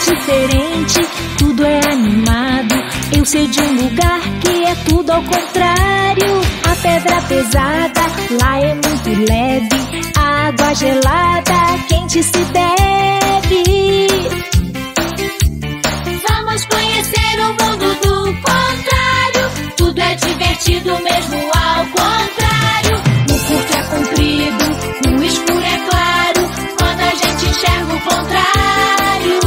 diferente, tudo é animado. Eu sei de um lugar que é tudo ao contrário. A pedra pesada lá é muito leve, a água gelada quente se bebe. Vamos conhecer o mundo do contrário. Tudo é divertido mesmo ao contrário. O curto é comprido, o escuro é claro, quando a gente enxerga o contrário.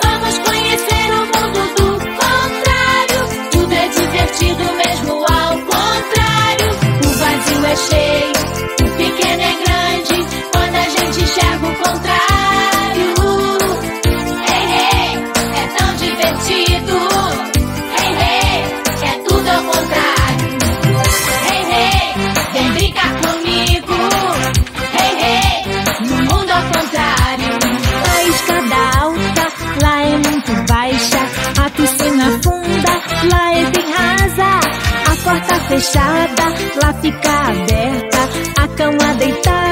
Vamos conhecer o mundo do contrário. Tudo é divertido mesmo ao contrário. O vazio é cheio, o pequeno é grande, quando a gente enxerga o contrário. Hey, hey, é tão divertido. Hey, hey, é tudo ao contrário. Hey, hey, vem brincar comigo. Hey, hey, no mundo ao contrário. A escada alta lá é muito baixa, a piscina funda lá é bem rasa. A porta fechada lá fica aberta, a cama deitada